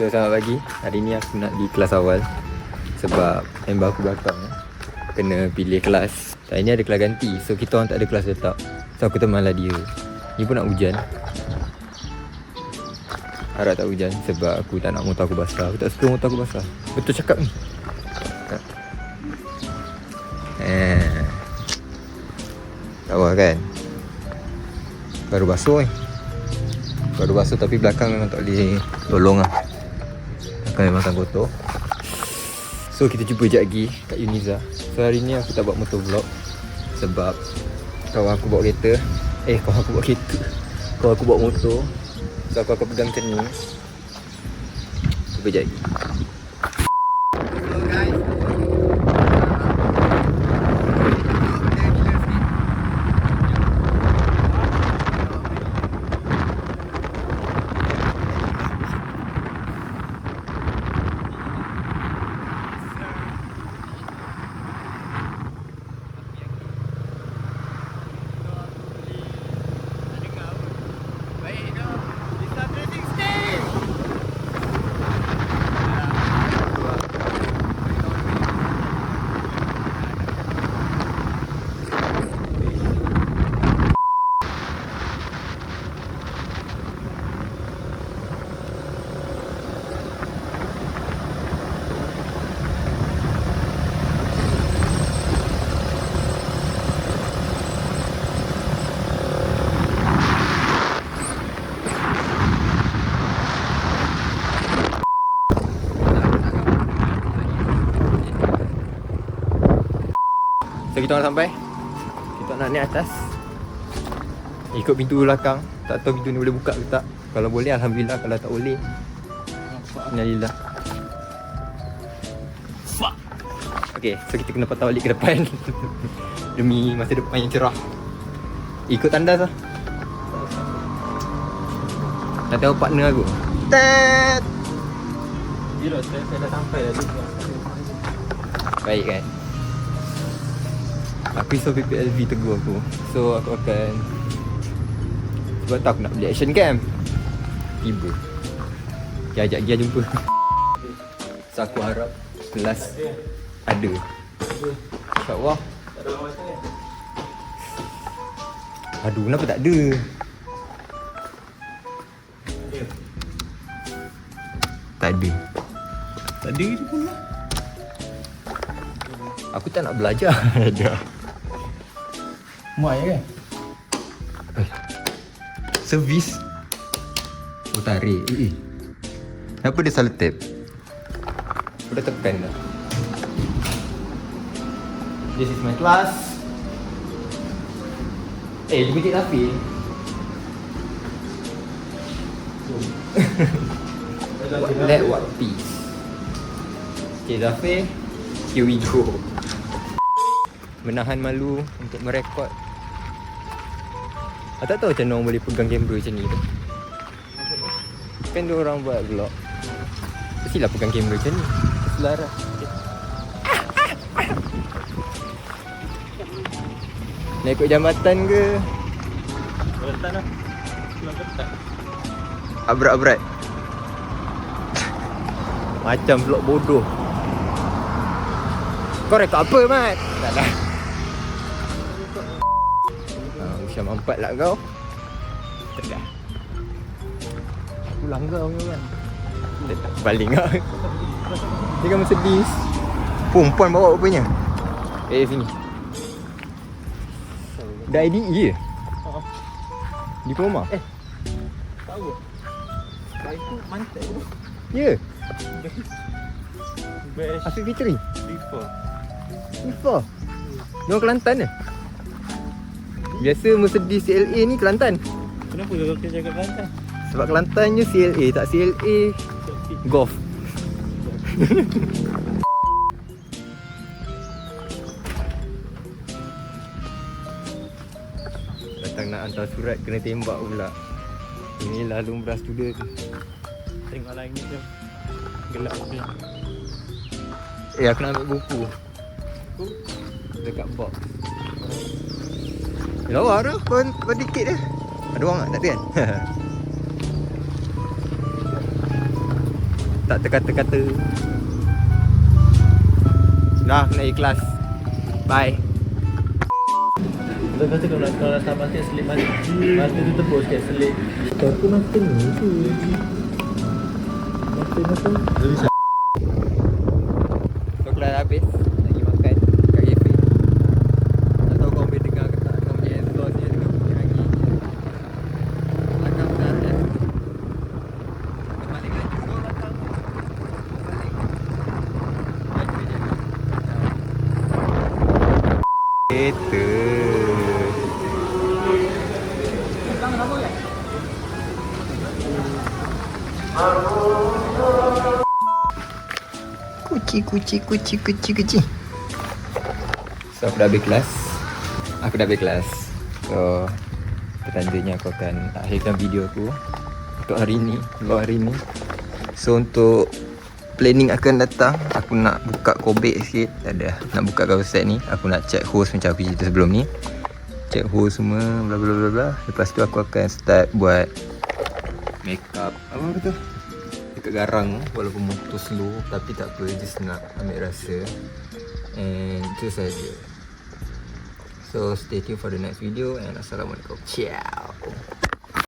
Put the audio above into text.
So selamat pagi. Hari ni aku nak di kelas awal sebab member aku belakang kena pilih kelas. Hari ni ada kelas ganti. So kita orang tak ada kelas tetap. So aku temanlah dia. Ni pun nak hujan. Harap tak hujan sebab aku tak nak motor aku basah. Aku tak suka motor aku basah. Betul cakap ni. Tahu kan? Baru basuh ni. Baru basuh tapi belakang memang tak boleh tolong lah. Belakang memang tak kotor. So kita jumpa sekejap lagi kat Uniza. So hari ni aku tak buat motor vlog sebab kawan aku bawa kereta. Kawan aku bawa kereta. Kawan aku bawa motor. So aku akan pegang macam ni. Jumpa sekejap lagi. So kita orang sampai. Kita nak naik atas. Ikut pintu belakang. Tak tahu pintu ni boleh buka ke tak. Kalau boleh alhamdulillah, kalau tak boleh innalillah. Fuck. Okay, so kita kena patah balik ke depan demi masa depan yang cerah. Ikut tandas lah. Dah tahu partner aku. Tet. Gila, saya dah sampai dah. Baik kan. Aku risau PPLV tegur aku. So aku akan, sebab tak aku nak beli action cam. Tiba dia ajak dia jumpa. So aku harap kelas ada. InsyaAllah. Aduh, kenapa tak ada? Tak ada. Tak ada je pun lah. Aku tak nak belajar. Dah. Muat je kan? Servis. Oh tarik. Kenapa dia salah tap? Aku dah tekan dah. This is my class. Dia bitik Rafi. Let what peace. Okay Rafi, here we go. Menahan malu untuk merekod. Aku tak tahu macam mana orang boleh pegang kamera macam ni tu. Kan dia orang buat vlog, mestilah pegang kamera macam ni. Selaras. Nak ikut jambatan ke? Jambatan lah. Pulang ketat. Abrat-abrat. Macam vlog bodoh. Kau rekod apa, Mat? Tak dah. Usia mampat lah kau. Tak dah. Aku langgar punya kan. Dia tak baling lah. Dia kan Mercedes. Perempuan bawa rupanya. Sini. Dah IDE je? Diploma? Tahu. Baik tu mantai tu. Ya? Best. Afiq Fitri? Before. Dia orang Kelantan ke? Biasa Mercedes CLA ni Kelantan. Kenapa kau kerja kat Kelantan? Sebab Kelantan je CLA, tak CLA Golf. Datang nak hantar surat kena tembak pula. Inilah lumrah student. Tengok langit tu. Gelap pula. Aku nak ambil buku. Dekat box. Lawa dah, kau dikit dah. Ada orang tak? Tak ada kan? tak terkata-kata. Dah nak ikhlas. Bye. Kita kata kalau nak tambah sikit selit mata tu tebus sikit selit. Tapi mata ni tu. Mata. Kau kelas habis. Lagi makan kat kafe. Tak tahu kau boleh dengar ke tak. Kau punya exhaust ni dengan bunyi angin. Belakang benar ya. Balik lagi. Kau belakang. Balik. Lagi je. Kereta. Kuci. So aku dah habis kelas. So petandanya aku akan akhirkan video aku untuk hari ni, vlog hari ni. So untuk planning akan datang, aku nak buka kobek sikit. Tak ada, nak buka website ni. Aku nak check host macam aku cerita sebelum ni. Check host semua, bla bla bla bla. Lepas tu aku akan start buat makeup. Apa tu? Dekat garang, walaupun motor slow, tapi tak apa, just nak ambil rasa. And itu saja. So stay tuned for the next video and assalamualaikum. Ciao.